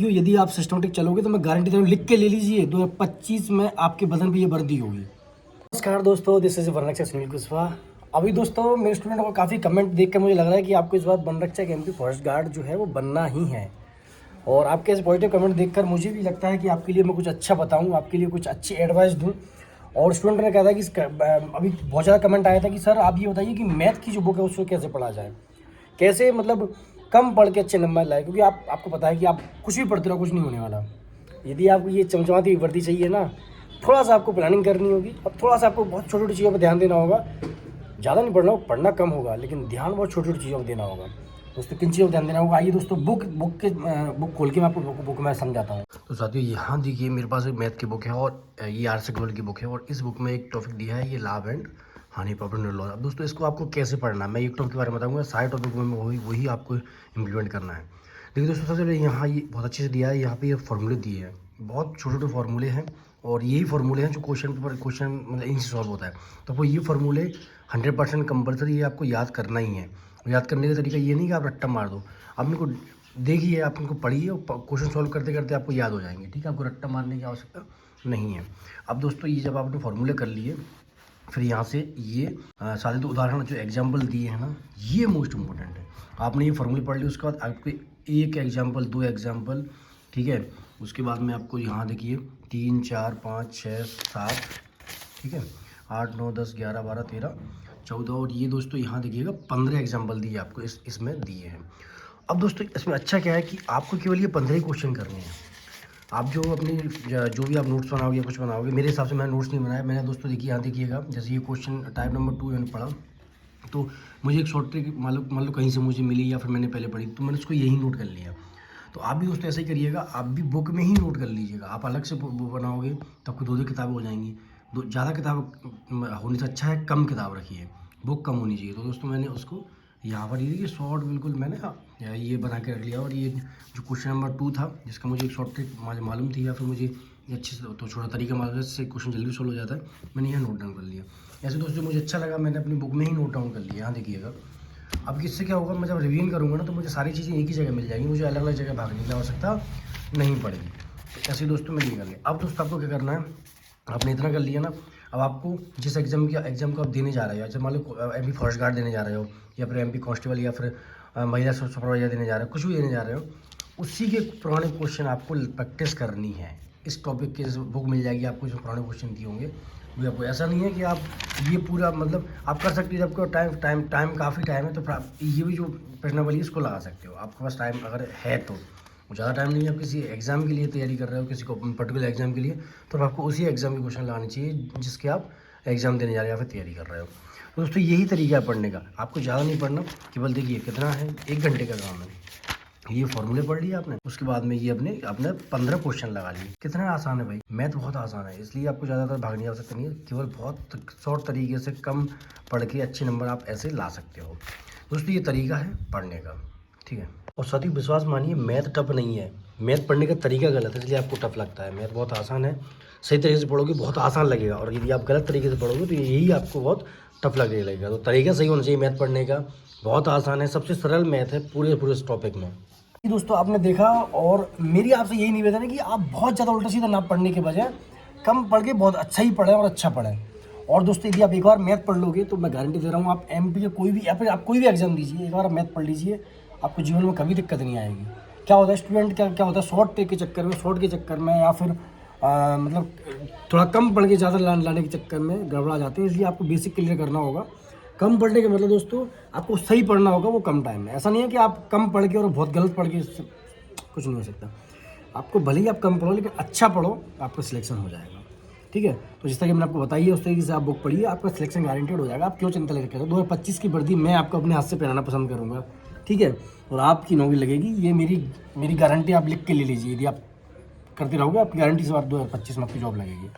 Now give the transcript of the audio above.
यदि आप सिस्टमेटिक चलोगे तो मैं गारंटी दे रहा हूँ, लिख के ले लीजिए 2025 में आपके बदन पे ये वर्दी होगी। नमस्कार दोस्तों, दिस इज वनरक्षक सुनील कुशवाहा। अभी दोस्तों मेरे स्टूडेंटों को काफ़ी कमेंट देख कर मुझे लग रहा है कि आपको इस बार वनरक्षक एमपी फॉरेस्ट गार्ड जो है वो बनना ही है। और आपके ऐसे पॉजिटिव कमेंट देखकर मुझे भी लगता है कि आपके लिए मैं कुछ अच्छा बताऊँ, आपके लिए कुछ अच्छी एडवाइस दूँ। और स्टूडेंट ने कहा था कि अभी बहुत ज़्यादा कमेंट आया था कि सर आप ये बताइए कि मैथ की जो बुक है उसको कैसे पढ़ा जाए, कैसे मतलब कम पढ़ के अच्छे नंबर लाए, क्योंकि आपको पता है कि आप कुछ भी पढ़ते रहो कुछ नहीं होने वाला। यदि आपको ये चमचमाती वर्दी चाहिए ना, थोड़ा सा आपको प्लानिंग करनी होगी और थोड़ा सा आपको बहुत छोटी छोटी चीज़ों पर ध्यान देना होगा। ज़्यादा नहीं पढ़ना, पढ़ना कम होगा लेकिन ध्यान बहुत छोटी छोटी चीज़ों पर देना होगा। दोस्तों किन चीज़ों पर ध्यान देना होगा, आइए दोस्तों बुक खोल के मैं आपको बुक में समझाता हूँ। तो साथियों यहाँ देखिए मेरे पास एक मैथ की बुक है और ये आरसी ग्लोबल की बुक है और इस बुक में एक टॉपिक दिया है, ये लाभ एंड हानि प्रॉफिट एंड लॉस। अब दोस्तों इसको आपको कैसे पढ़ना है, मैं एक टॉपिक के बारे में बताऊंगा, सारे टॉपिक में वही आपको इम्प्लीमेंट करना है। देखिए दोस्तों सबसे पहले यहाँ ये बहुत अच्छे से दिया है, यहाँ पे ये फॉर्मूले दिए हैं, बहुत छोटे छोटे फार्मूले हैं और यही फार्मूले हैं जो क्वेश्चन मतलब इनसे सॉल्व होता है। तो आपको ये फार्मूले 100% कंपलसरी ये आपको याद करना ही है। याद करने का तरीका ये नहीं कि आप रट्टा मार दो, आप मेरे को देखिए, आप उनको पढ़िए और क्वेश्चन सॉल्व करते करते आपको याद हो जाएंगे। ठीक है, आपको रट्टा मारने की आवश्यकता नहीं है। अब दोस्तों ये जब आपने फार्मूले कर लिए, फिर यहाँ से ये सारे दो उदाहरण जो एग्जाम्पल दिए हैं ना, ये मोस्ट इम्पोर्टेंट है। आपने ये फार्मूले पढ़ लिए, उसके बाद आपको एक एग्जाम्पल, दो एग्जाम्पल, ठीक है। उसके बाद में आपको यहाँ देखिए 3 4 5 6 7, ठीक है, 8 9 10 11 12 13 14 और ये दोस्तों यहाँ देखिएगा 15 एग्जाम्पल दिए आपको इसमें दिए हैं। अब दोस्तों इसमें अच्छा क्या है कि आपको केवल ये 15 ही क्वेश्चन करने हैं। आप जो अपनी जो भी आप नोट्स बनाओगे या कुछ बनाओगे, मेरे हिसाब से मैंने नोट्स नहीं बनाया। मैंने दोस्तों देखिए यहाँ देखिएगा, जैसे ये क्वेश्चन टाइप नंबर 2 मैंने पढ़ा, तो मुझे एक शॉर्ट ट्रिक मान लो कहीं से मुझे मिली या फिर मैंने पहले पढ़ी, तो मैंने उसको यही नोट कर लिया। तो आप भी दोस्तों ऐसे ही करिएगा, आप भी बुक में ही नोट कर लीजिएगा। आप अलग से बुक बनाओगे तो आपको 2 किताबें हो जाएंगी। ज़्यादा किताब होने से अच्छा है कम किताब रखिए, बुक कम होनी चाहिए। तो दोस्तों मैंने उसको यहाँ पर ये शॉर्ट बिल्कुल मैंने ये बना के रख लिया। और ये जो क्वेश्चन नंबर 2 था, जिसका मुझे एक शॉर्ट ट्रिक मालूम थी या फिर मुझे ये अच्छे से तो छोटा तरीका मालूम है जिससे क्वेश्चन जल्दी सॉल्व हो जाता है, मैंने यहाँ नोट डाउन कर लिया। ऐसे दोस्तों मुझे अच्छा लगा, मैंने अपनी बुक में ही नोट डाउन कर लिया। यहाँ देखिएगा, अब किससे क्या होगा, मैं जब रिवीजन करूँगा ना तो मुझे सारी चीज़ें एक ही जगह मिल जाएंगी, मुझे अलग अलग जगह भागने की आवश्यकता नहीं पड़ेगी। तो ऐसे दोस्तों मैं ये कर लिया। अब दोस्तों आपको क्या करना है, आपने इतना कर लिया ना, अब आपको जिस एग्जाम को आप देने जा रहे हो, जैसे मान लो एमपी फॉरेस्ट गार्ड देने जा रहे हो या फिर एमपी कांस्टेबल या फिर महिला सुपरवाइजर देने जा रहे हो, कुछ भी देने जा रहे हो, उसी के पुराने क्वेश्चन आपको प्रैक्टिस करनी है। इस टॉपिक के बुक मिल जाएगी आपको, जो पुराने क्वेश्चन दिए होंगे वो आपको। ऐसा नहीं है कि आप ये पूरा मतलब आप कर सकते हो, आपको टाइम काफ़ी टाइम है, तो ये भी जो प्रश्नावली है इसको लगा सकते हो, आपके पास टाइम अगर है तो। ज़्यादा टाइम नहीं है, आप किसी एग्ज़ाम के लिए तैयारी कर रहे हो, किसी को पर्टिकुलर एग्ज़ाम के लिए, तो आपको उसी एग्ज़ाम के क्वेश्चन लगाने चाहिए जिसके आप एग्ज़ाम देने जा रहे हो या फिर तैयारी कर रहे हो। तो दोस्तों यही तरीका है पढ़ने का, आपको ज़्यादा नहीं पढ़ना, केवल देखिए कितना है, 1 घंटे का काम है। ये फॉर्मूले पढ़ लिए आपने, उसके बाद में ये आपने 15 क्वेश्चन लगा लिए। कितना आसान है भाई, मैथ बहुत आसान है, इसलिए आपको ज़्यादातर भागने की आवश्यकता नहीं है, केवल बहुत शॉर्ट तरीके से कम पढ़ के अच्छे नंबर आप ऐसे ला सकते हो। दोस्तों ये तरीका है पढ़ने का, ठीक है। और साथ ही विश्वास मानिए, मैथ टफ नहीं है, मैथ पढ़ने का तरीका गलत है इसलिए आपको टफ लगता है। मैथ बहुत आसान है, सही तरीके से पढ़ोगे बहुत आसान लगेगा, और यदि आप गलत तरीके से पढ़ोगे तो यही आपको बहुत टफ लगने लगेगा। तो तरीका सही होना चाहिए मैथ पढ़ने का, बहुत आसान है, सबसे सरल मैथ है पूरे इस टॉपिक में। दोस्तों आपने देखा, और मेरी आपसे यही निवेदन है कि आप बहुत ज़्यादा उल्टा सीधा ना पढ़ने के बजाय कम पढ़ के बहुत अच्छा ही पढ़ें और अच्छा पढ़ें। और दोस्तों यदि आप एक बार मैथ पढ़ लोगे तो मैं गारंटी दे रहा हूँ, आप एमपी के कोई भी या फिर आप कोई भी एग्जाम दीजिए, एक बार आप मैथ पढ़ लीजिए, आपको जीवन में कभी दिक्कत नहीं आएगी। क्या होता है स्टूडेंट, क्या होता है शॉर्ट के चक्कर में या फिर मतलब थोड़ा कम पढ़ के ज़्यादा लाने के चक्कर में गड़बड़ा जाते हैं। इसलिए आपको बेसिक क्लियर करना होगा। कम पढ़ने का मतलब दोस्तों आपको सही पढ़ना होगा, वो कम टाइम में। ऐसा नहीं है कि आप कम पढ़ के और बहुत गलत पढ़ के कुछ नहीं हो सकता। आपको भले ही आप कम पढ़ो लेकिन अच्छा पढ़ो, आपका सिलेक्शन हो जाएगा, ठीक है। तो जिस तरह कि मैंने आपको बताई है उस तरीके से आप बुक पढ़िए, आपका सिलेक्शन गारंटेड हो जाएगा। आप क्यों चिंता लेकर, 2025 की वर्दी मैं आपको अपने हाथ से पहनाना पसंद करूँगा, ठीक है। और आपकी नौकरी लगेगी, ये मेरी गारंटी आप लिख के ले लीजिए। यदि आप करते रहोगे, आपकी गारंटी से आप 2025 में आपकी जॉब लगेगी।